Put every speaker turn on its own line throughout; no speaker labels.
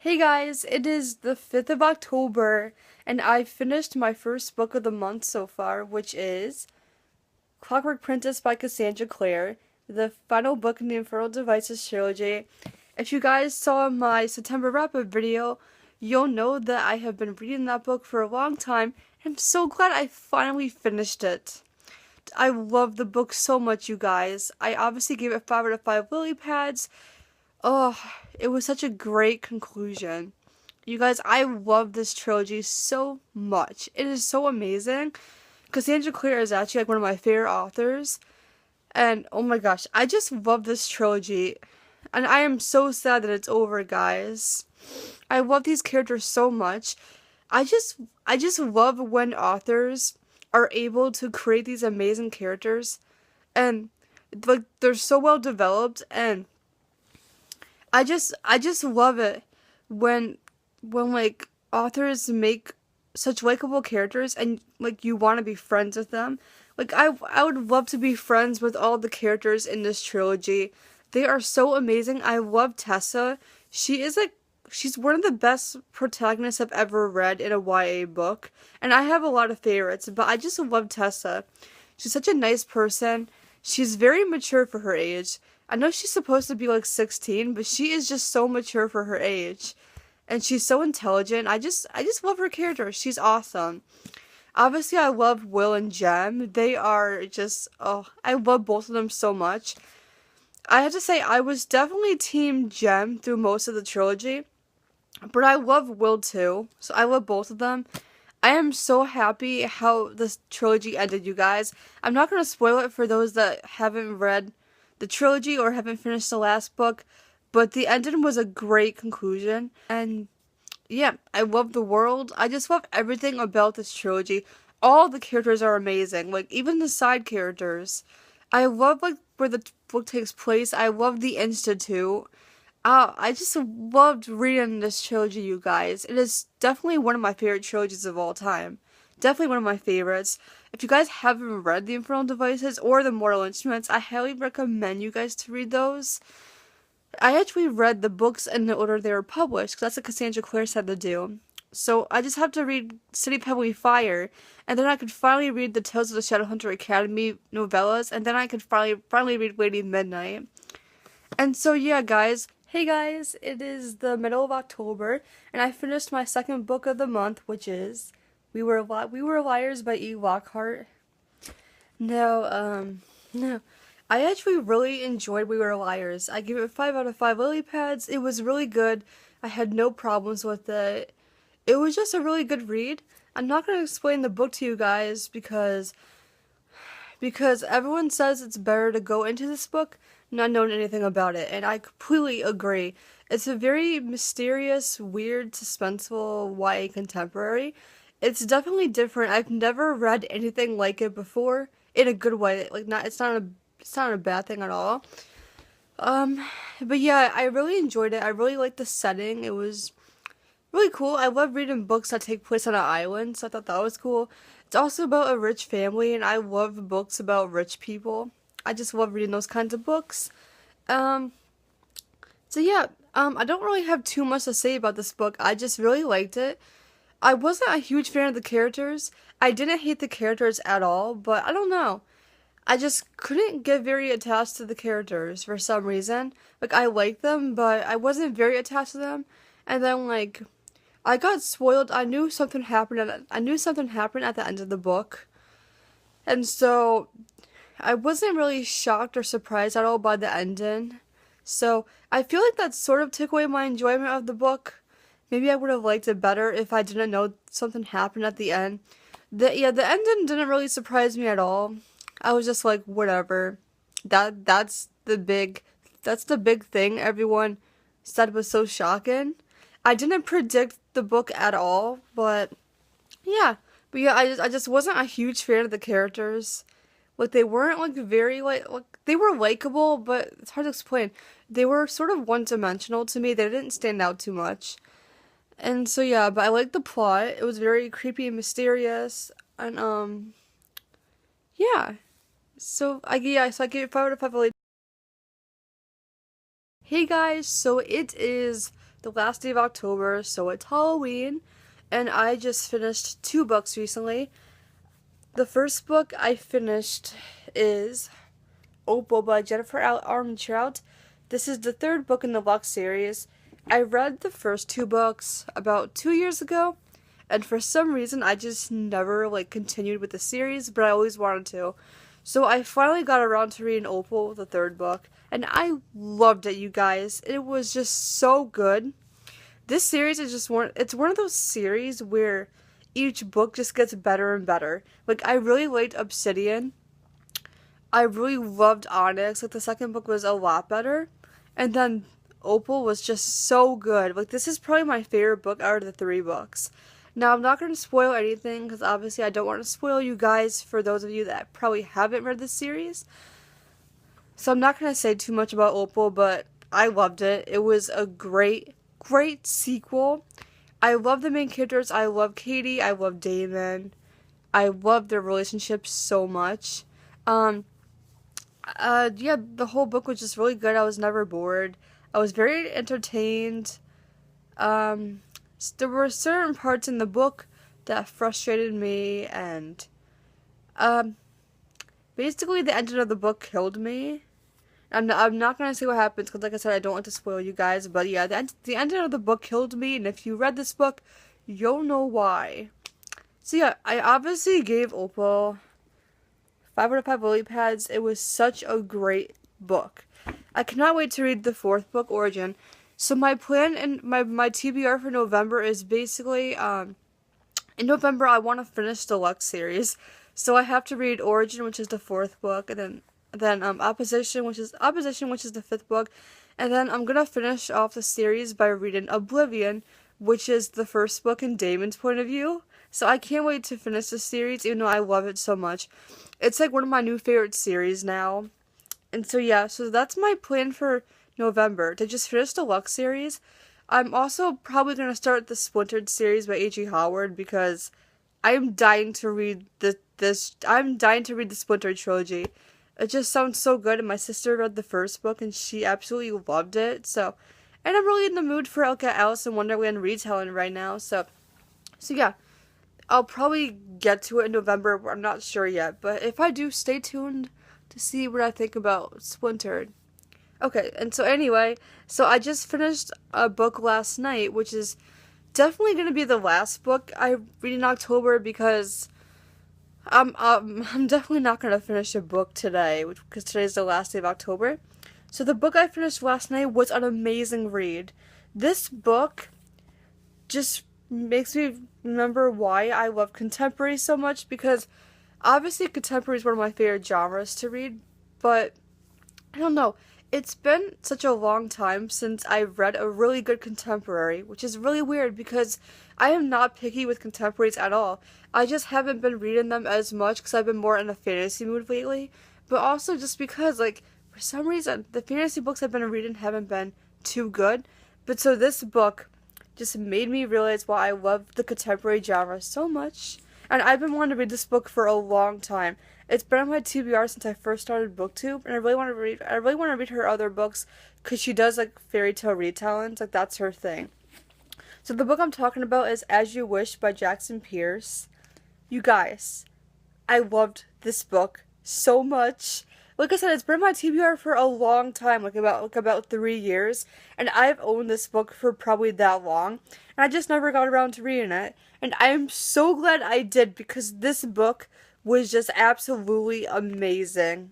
Hey guys, it is the 5th of October, and I finished my first book of the month so far, which is Clockwork Princess by Cassandra Clare, the final book in the Infernal Devices trilogy. If you guys saw my September wrap-up video, you'll know that I have been reading that book for a long time, and I'm so glad I finally finished it. I love the book so much, you guys. I obviously gave it 5 out of 5 lily pads. Oh, it was such a great conclusion. You guys, I love this trilogy so much. It is so amazing. Cassandra Clare is actually like one of my favorite authors. And oh my gosh, I just love this trilogy. And I am so sad that it's over, guys. I love these characters so much. I just love when authors are able to create these amazing characters and like they're so well developed, and I just love it when like authors make such likable characters and like you want to be friends with them. Like I would love to be friends with all the characters in this trilogy. They are so amazing. I love Tessa. She's one of the best protagonists I've ever read in a YA book. And I have a lot of favorites, but I just love Tessa. She's such a nice person. She's very mature for her age. I know she's supposed to be like 16, but she is just so mature for her age. And she's so intelligent. I just love her character. She's awesome. Obviously, I love Will and Jem. They are just, oh, I love both of them so much. I have to say, I was definitely Team Jem through most of the trilogy, but I love Will too. So I love both of them. I am so happy how this trilogy ended, you guys. I'm not going to spoil it for those that haven't read the trilogy or haven't finished the last book, but the ending was a great conclusion. And yeah, I love the world. I just love everything about this trilogy. All the characters are amazing, like even the side characters. I love like where the book takes place. I love the Institute. I just loved reading this trilogy, you guys. It is definitely one of my favorite trilogies of all time. Definitely one of my favorites. If you guys haven't read The Infernal Devices or The Mortal Instruments, I highly recommend you guys to read those. I actually read the books in the order they were published, because that's what Cassandra Clare said to do. So I just have to read City Pebbly Fire, and then I could finally read the Tales of the Shadowhunter Academy novellas, and then I could finally read Waiting Midnight. And so yeah, guys. Hey guys, it is the middle of October, and I finished my second book of the month, which is We Were Liars by E. Lockhart. No. I actually really enjoyed We Were Liars. I gave it 5 out of 5 lily pads. It was really good. I had no problems with it. It was just a really good read. I'm not going to explain the book to you guys because everyone says it's better to go into this book not knowing anything about it, and I completely agree. It's a very mysterious, weird, suspenseful YA contemporary. It's definitely different. I've never read anything like it before in a good way. Like it's not a bad thing at all. Um, but yeah, I really enjoyed it. I really liked the setting. It was really cool. I love reading books that take place on an island, so I thought that was cool. It's also about a rich family, and I love books about rich people. I just love reading those kinds of books. Um, so yeah, I don't really have too much to say about this book. I just really liked it. I wasn't a huge fan of the characters. I didn't hate the characters at all, but I don't know. I just couldn't get very attached to the characters for some reason. Like, I liked them, but I wasn't very attached to them. And then, like, I got spoiled. I knew something happened at the end of the book. And so I wasn't really shocked or surprised at all by the ending. So I feel like that sort of took away my enjoyment of the book. Maybe I would have liked it better if I didn't know something happened at the end. The ending didn't really surprise me at all. I was just like, whatever. That's the big thing everyone said was so shocking. I didn't predict the book at all, but yeah. But yeah, I just wasn't a huge fan of the characters. Like they weren't like very like they were likable, but it's hard to explain. They were sort of one-dimensional to me. They didn't stand out too much. And so yeah, but I liked the plot. It was very creepy and mysterious, and yeah. So I gave it 5 out of 5. Hey guys, so it is the last day of October, so it's Halloween, and I just finished 2 books recently. The first book I finished is Opal by Jennifer Armentrout. This is the 3rd book in the Lux series. I read the first 2 books about 2 years ago, and for some reason I just never continued with the series, but I always wanted to. So I finally got around to reading Opal, the 3rd book, and I loved it, you guys. It was just so good. This series is just it's one of those series where each book just gets better and better. I really liked Obsidian. I really loved Onyx. The 2nd book was a lot better. And then Opal was just so good. This is probably my favorite book out of the 3 books. Now, I'm not going to spoil anything because obviously I don't want to spoil you guys for those of you that probably haven't read this series. So I'm not going to say too much about Opal, but I loved it. It was a great sequel. I love the main characters. I love Katie. I love Damon. I love their relationship so much. Yeah, the whole book was just really good. I was never bored. I was very entertained. There were certain parts in the book that frustrated me, and basically the ending of the book killed me. I'm not going to say what happens because, like I said, I don't want to spoil you guys, but yeah, the ending of the book killed me, and if you read this book, you'll know why. So yeah, I obviously gave Opal 5 out of 5 lily pads. It was such a great book. I cannot wait to read the 4th book, Origin. So my plan and my TBR for November is basically, in November I want to finish the Lux series. So I have to read Origin, which is the 4th book, and then Opposition, which is the 5th book, and then I'm gonna finish off the series by reading Oblivion, which is the 1st book in Damon's point of view. So I can't wait to finish this series, even though I love it so much. It's one of my new favorite series now. And so yeah, so that's my plan for November, to just finish the Lux series. I'm also probably going to start the Splintered series by A.G. Howard because I'm dying to read the Splintered trilogy. It just sounds so good, and my sister read the 1st book and she absolutely loved it. So, and I'm really in the mood for Alice in Wonderland retelling right now. So yeah, I'll probably get to it in November. I'm not sure yet, but if I do, stay tuned to see what I think about Splintered. Okay, and so anyway, so I just finished a book last night, which is definitely going to be the last book I read in October because I'm definitely not going to finish a book today, because today's the last day of October. So the book I finished last night was an amazing read. This book just makes me remember why I love contemporary so much, because obviously contemporary is one of my favorite genres to read, but I don't know. It's been such a long time since I've read a really good contemporary, which is really weird because I am not picky with contemporaries at all. I just haven't been reading them as much because I've been more in a fantasy mood lately, but also just because, for some reason, the fantasy books I've been reading haven't been too good. But so this book just made me realize why I love the contemporary genre so much. And I've been wanting to read this book for a long time. It's been on my TBR since I first started BookTube, and I really want to read her other books because she does fairy tale retellings. That's her thing. So the book I'm talking about is As You Wish by Jackson Pierce. You guys, I loved this book so much. Like I said, it's been on my TBR for a long time, about 3 years, and I've owned this book for probably that long, and I just never got around to reading it. And I am so glad I did, because this book was just absolutely amazing.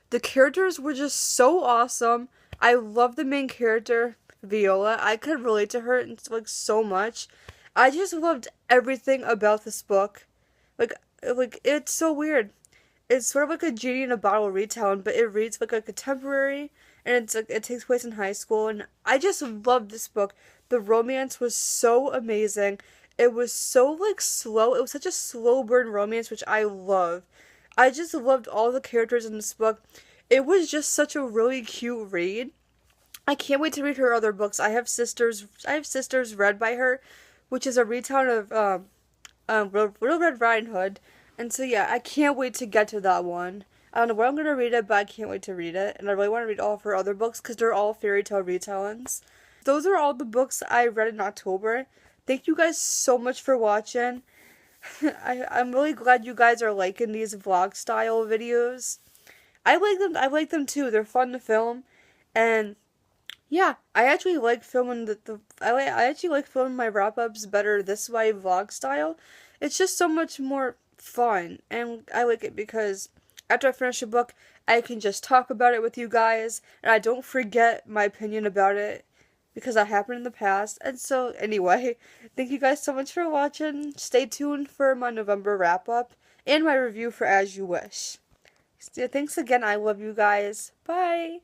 The characters were just so awesome. I love the main character, Viola. I could relate to her so much. I just loved everything about this book. It's so weird. It's sort of like a Genie in a Bottle retelling, but it reads like a contemporary, and it takes place in high school, and I just loved this book. The romance was so amazing. It was so slow. It was such a slow burn romance, which I love. I just loved all the characters in this book. It was just such a really cute read. I can't wait to read her other books. I have Sisters read by her, which is a retelling of Little Red Riding Hood. And so yeah, I can't wait to get to that one. I don't know where I'm gonna read it, but I can't wait to read it. And I really want to read all of her other books because they're all fairy tale retellings. those are all the books I read in October. Thank you guys so much for watching. I'm really glad you guys are liking these vlog style videos. I like them. I like them too. They're fun to film, and yeah, I actually like filming I actually like filming my wrap ups better this way vlog style. It's just so much more fun, and I like it because after I finish a book, I can just talk about it with you guys, and I don't forget my opinion about it because that happened in the past. And so, anyway, thank you guys so much for watching. Stay tuned for my November wrap up and my review for As You Wish. Thanks again. I love you guys. Bye.